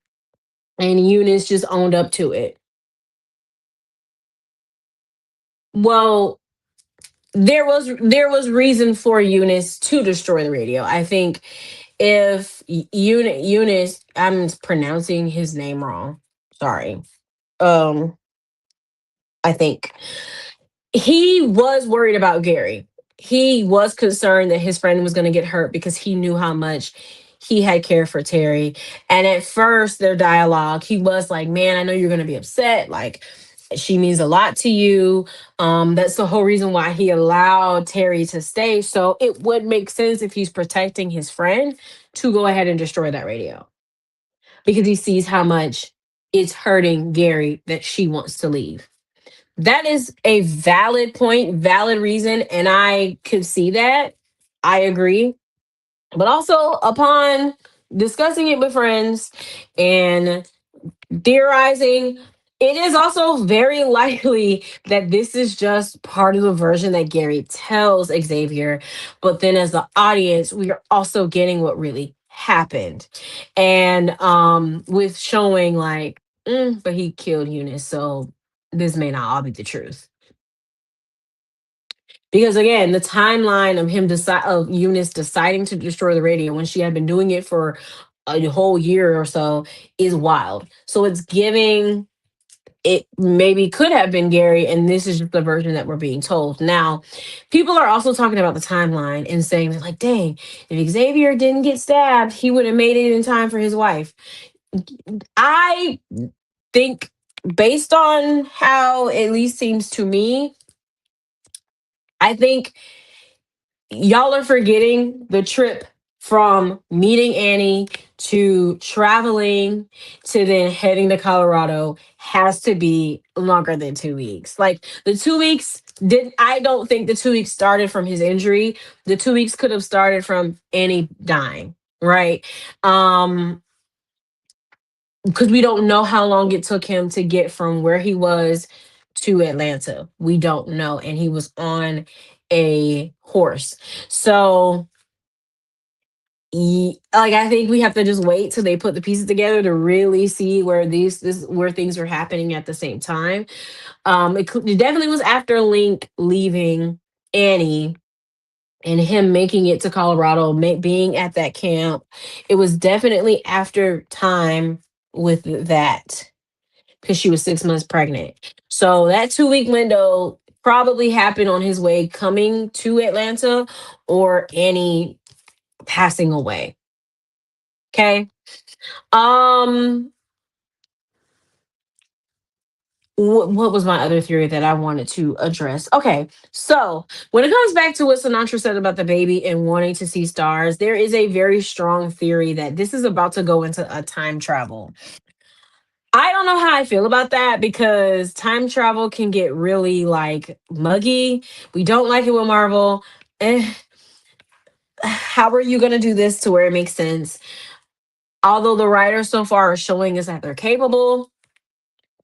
and Eunice just owned up to it." Well, there was reason for Eunice to destroy the radio. I think if Eunice, I'm pronouncing his name wrong. Sorry. Um, I think he was worried about Gary. He was concerned that his friend was going to get hurt because he knew how much he had cared for Terry. And at first, their dialogue, he was like, "Man, I know you're going to be upset. Like, she means a lot to you." That's the whole reason why he allowed Terry to stay. So it would make sense if he's protecting his friend to go ahead and destroy that radio because he sees how much it's hurting Gary that she wants to leave. That is a valid point, valid reason, and I could see that. I agree. But also, upon discussing it with friends and theorizing, it is also very likely that this is just part of the version that Gary tells Xavier. But then, as the audience, we are also getting what really happened. And with showing, like, but he killed Eunice, so this may not all be the truth. Because again, the timeline of Eunice deciding to destroy the radio when she had been doing it for a whole year or so is wild. So it's giving it maybe could have been Gary, and this is just the version that we're being told. Now, people are also talking about the timeline and saying that, like, dang, if Xavier didn't get stabbed, he would have made it in time for his wife. I think, based on how at least seems to me, I think y'all are forgetting the trip from meeting Annie to traveling to then heading to Colorado has to be longer than 2 weeks. Like the 2 weeks did I don't think the 2 weeks started from his injury. The 2 weeks could have started from Annie dying, right? Um, because we don't know how long it took him to get from where he was to Atlanta. We don't know. And he was on a horse. So like I think we have to just wait till they put the pieces together to really see where where things were happening at the same time. It definitely was after Link leaving Annie and him making it to Colorado, being at that camp. It was definitely after time with that because she was 6 months pregnant. So that 2 week window probably happened on his way coming to Atlanta or Annie passing away. Okay. Um, what was my other theory that I wanted to address? Okay, so when it comes back to what Sinatra said about the baby and wanting to see stars, there is a very strong theory that this is about to go into a time travel. I don't know how I feel about that because time travel can get really like muggy. We don't like it with Marvel. Eh, how are you going to do this to where it makes sense? Although the writers so far are showing us that they're capable,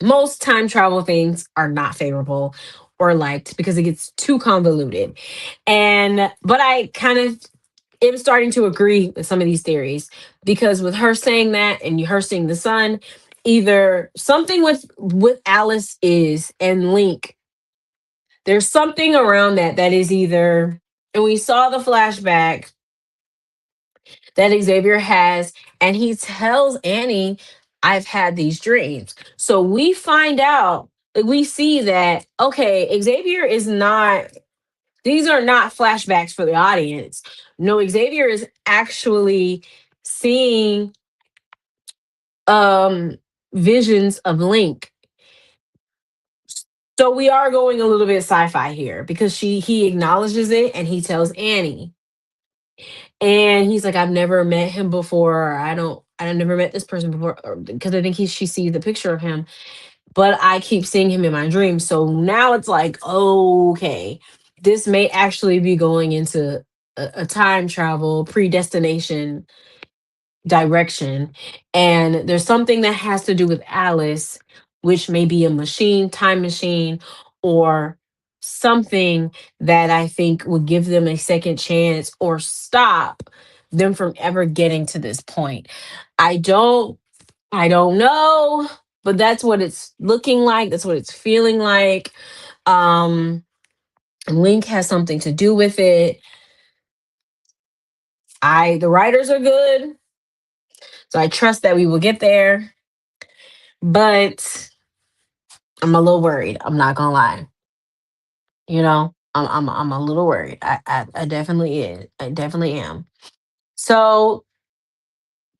most time travel things are not favorable or liked because it gets too convoluted. And but I kind of am starting to agree with some of these theories because with her saying that and her seeing the sun, either something with Alice is and Link, there's something around that is either, and we saw the flashback that Xavier has, and he tells Annie, I've had these dreams. So we find out, like we see that, okay, Xavier is not, these are not flashbacks for the audience. No, Xavier is actually seeing um visions of Link. So we are going a little bit sci-fi here because he acknowledges it and he tells Annie. And he's like, I've never met him before. I don't never met this person before because I think she sees the picture of him, but I keep seeing him in my dreams. So now it's like, okay, this may actually be going into a time travel predestination direction. And there's something that has to do with Alice, which may be a machine, time machine, or something that I think would give them a second chance or stop them from ever getting to this point. I don't I don't know, but that's what it's looking like. That's what it's feeling like. Um, Link has something to do with it. The writers are good, so I trust that we will get there. But I'm a little worried. I'm not gonna lie. I'm a little worried. I definitely is. I definitely am. So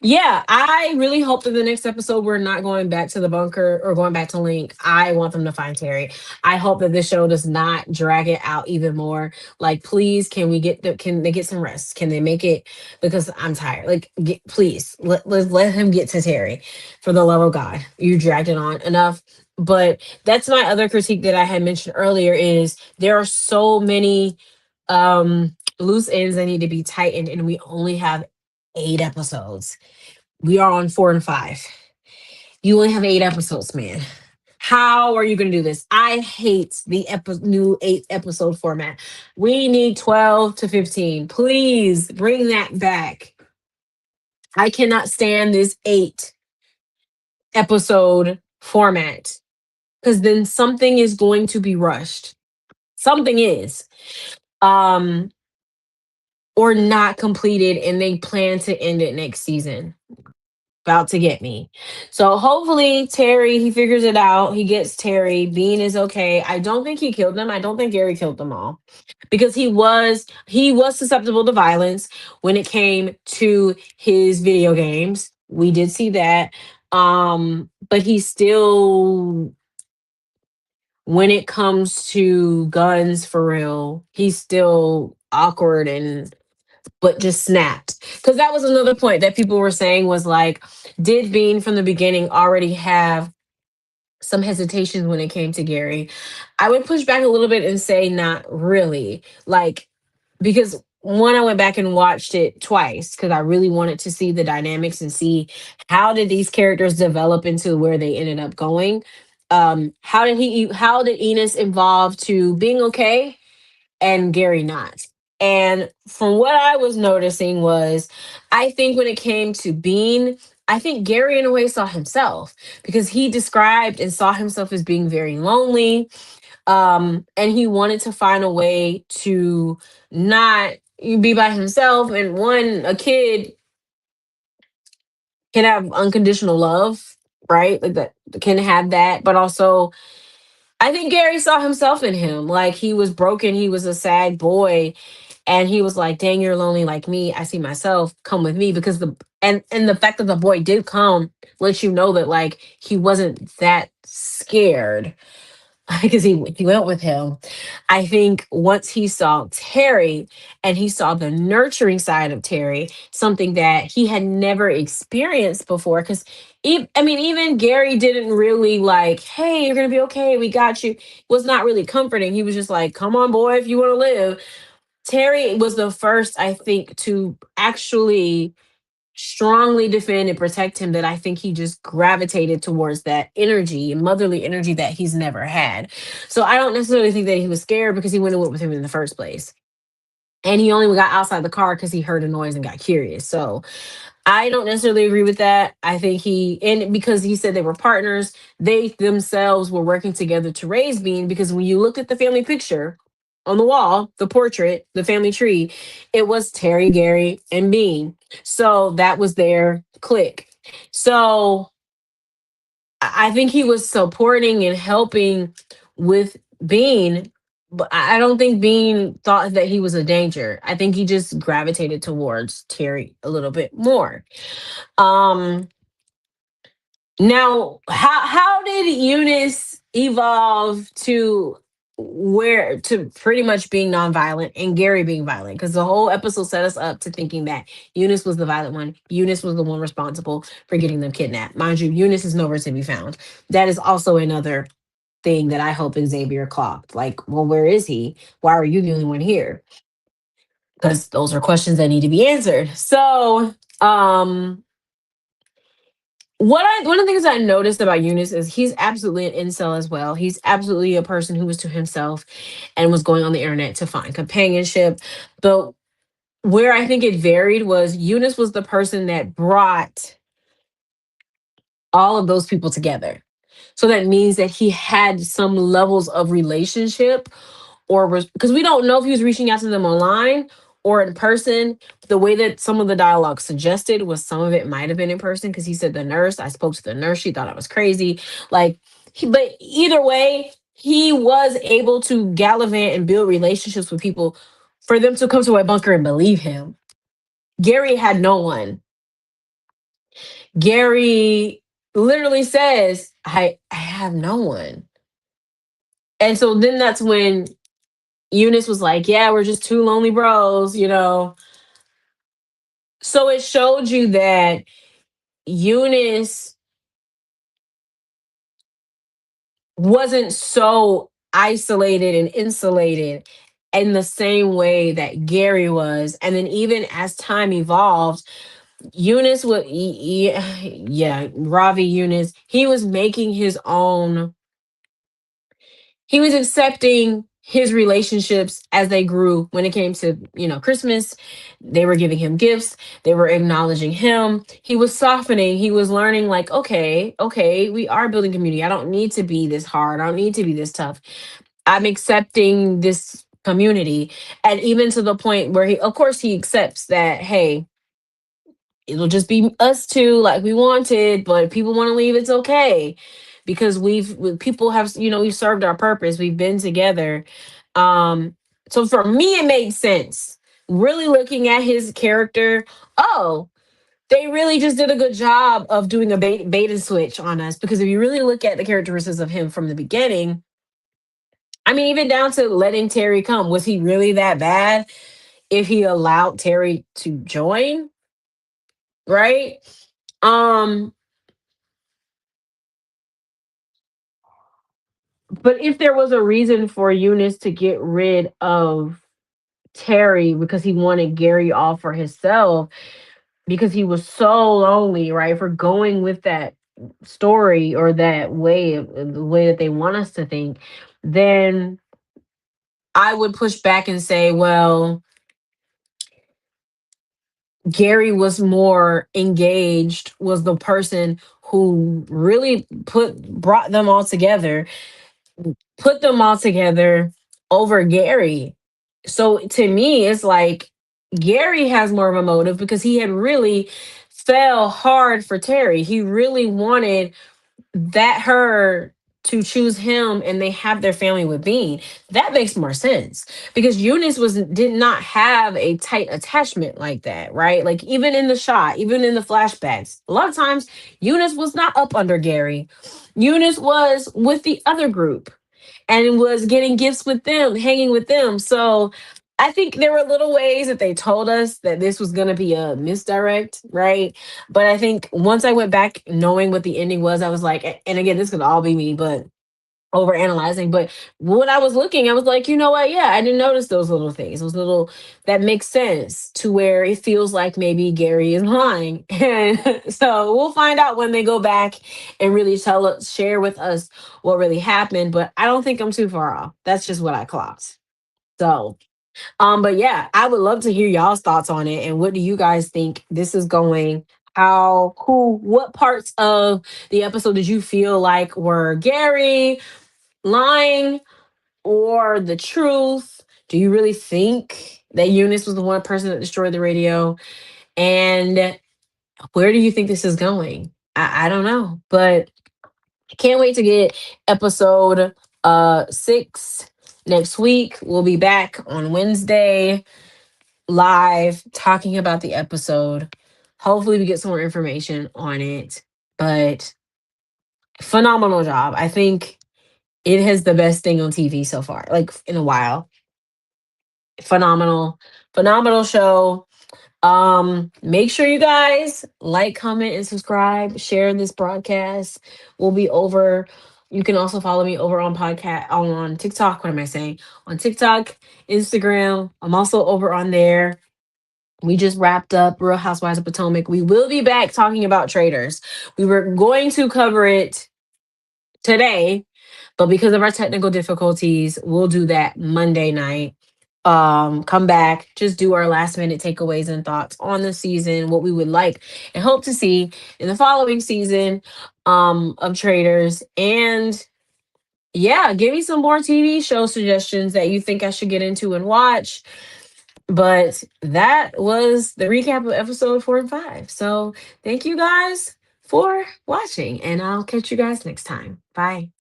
yeah, I really hope that the next episode we're not going back to the bunker or going back to Link. I want them to find Terry. I hope that this show does not drag it out even more. Like, please, can they get some rest? Can they make it? Because I'm tired. Like, please let him get to Terry. For the love of God, you dragged it on enough. But that's my other critique that I had mentioned earlier is there are so many loose ends that need to be tightened, and we only have 8 episodes. We are on 4 and 5. You only have 8 episodes, man. How are you going to do this? I hate the new 8 episode format. We need 12 to 15. Please bring that back. I cannot stand this 8 episode format because then something is going to be rushed. Something is. Um, or not completed, and they plan to end it next season. About to get me. So hopefully Terry, he figures it out. He gets Terry. Bean is okay. I don't think he killed them. I don't think Gary killed them all. Because he was susceptible to violence when it came to his video games. We did see that. But he's still, when it comes to guns for real, he's still awkward and but just snapped. Because that was another point that people were saying was like, did Bean from the beginning already have some hesitations when it came to Gary? I would push back a little bit and say not really. Like, because one, I went back and watched it twice because I really wanted to see the dynamics and see how did these characters develop into where they ended up going. How did Enos evolve to being okay and Gary not. And from what I was noticing was, I think when it came to Bean, I think Gary in a way saw himself because he described and saw himself as being very lonely. And he wanted to find a way to not be by himself. And one, a kid can have unconditional love, right? Like that can have that, but also I think Gary saw himself in him. Like he was broken, he was a sad boy, and he was like, "Dang, you're lonely like me. I see myself. Come with me." Because the fact that the boy did come lets you know that like he wasn't that scared because he went with him. I think once he saw Terry and he saw the nurturing side of Terry, something that he had never experienced before. Because I mean, even Gary didn't really like, "Hey, you're gonna be okay. We got you." Was not really comforting. He was just like, "Come on, boy, if you want to live." Terry was the first, I think, to actually strongly defend and protect him, that I think he just gravitated towards that energy, motherly energy that he's never had. So I don't necessarily think that he was scared because he wouldn't have went with him in the first place. And he only got outside the car because he heard a noise and got curious. So I don't necessarily agree with that. I think and because he said they were partners, they themselves were working together to raise Bean. Because when you looked at the family picture on the wall, the portrait, the family tree, it was Terry, Gary, and Bean. So that was their clique. So I think he was supporting and helping with Bean, but I don't think Bean thought that he was a danger. I think he just gravitated towards Terry a little bit more. Um, Now, how did Eunice evolve to where to pretty much being nonviolent and Gary being violent? Because the whole episode set us up to thinking that Eunice was the violent one. Eunice was the one responsible for getting them kidnapped. Mind you, Eunice is nowhere to be found. That is also another thing that I hope Xavier clocked. Like, well, where is he? Why are you the only one here? Because those are questions that need to be answered. So, one of the things I noticed about Eunice is he's absolutely an incel as well. He's absolutely a person who was to himself and was going on the internet to find companionship. But where I think it varied was Eunice was the person that brought all of those people together. So that means that he had some levels of relationship, or was, because we don't know if he was reaching out to them online or in person. The way that some of the dialogue suggested was some of it might have been in person, because he said the nurse, I spoke to the nurse, she thought I was crazy. Like, but either way, he was able to gallivant and build relationships with people for them to come to a bunker and believe him. Gary had no one. Gary literally says, I have no one. And so then that's when Eunice was like, yeah, we're just two lonely bros, you know. So it showed you that Eunice wasn't so isolated and insulated in the same way that Gary was. And then even as time evolved, Eunice would, yeah, Ravi Eunice, he was making his own, he was accepting his relationships as they grew. When it came to, you know, Christmas, they were giving him gifts, they were acknowledging him, he was softening, he was learning, like, okay, we are building community, I don't need to be this hard, I don't need to be this tough, I'm accepting this community. And even to the point where he, of course, he accepts that, hey, it'll just be us two like we wanted, but if people want to leave, it's okay, because people have, you know, we've served our purpose, we've been together. So for me it made sense, really looking at his character. Oh, they really just did a good job of doing a bait and switch on us, because if you really look at the characteristics of him from the beginning, I mean, even down to letting Terry come, was he really that bad if he allowed Terry to join, right? um But if there was a reason for Eunice to get rid of Terry because he wanted Gary all for himself, because he was so lonely, right? For going with that story, or that way of the way that they want us to think, then I would push back and say, well, Gary was more engaged, was the person who really brought them all together, over Gary. So to me, it's like Gary has more of a motive, because he had really fell hard for Terry. He really wanted that her to choose him, and they have their family with Bean. That makes more sense, because Eunice did not have a tight attachment like that, right? Like, even in the shot, even in the flashbacks, a lot of times Eunice was not up under Gary. Eunice was with the other group and was getting gifts with them, hanging with them. So I think there were little ways that they told us that this was going to be a misdirect, right? But I think once I went back knowing what the ending was, I was like, and again, this could all be me, but over analyzing. But when I was looking, I was like, you know what? Yeah, I didn't notice those little things, those little, that makes sense, to where it feels like maybe Gary is lying. And so we'll find out when they go back and really tell us, share with us what really happened. But I don't think I'm too far off. That's just what I clocked. So, but yeah, I would love to hear y'all's thoughts on it. And what do you guys think this is going? How cool? What parts of the episode did you feel like were Gary lying, or the truth? Do you really think that Eunice was the one person that destroyed the radio? And where do you think this is going? I don't know, but I can't wait to get episode 6 next week. We'll be back on Wednesday live talking about the episode. Hopefully we get some more information on it. But phenomenal job. I think it has the best thing on TV so far, like in a while. Phenomenal, phenomenal show. Make sure you guys like, comment, and subscribe. Share this broadcast. We'll be over. You can also follow me over on podcast on TikTok. What am I saying? On TikTok, Instagram. I'm also over on there. We just wrapped up Real Housewives of Potomac. We will be back talking about Traders. We were going to cover it today, but because of our technical difficulties, we'll do that Monday night. come back, just do our last minute takeaways and thoughts on the season, what we would like and hope to see in the following season of Traders. And yeah, give me some more TV show suggestions that you think I should get into and watch. But that was the recap of episode 4 and 5. So thank you guys for watching, and I'll catch you guys next time. Bye.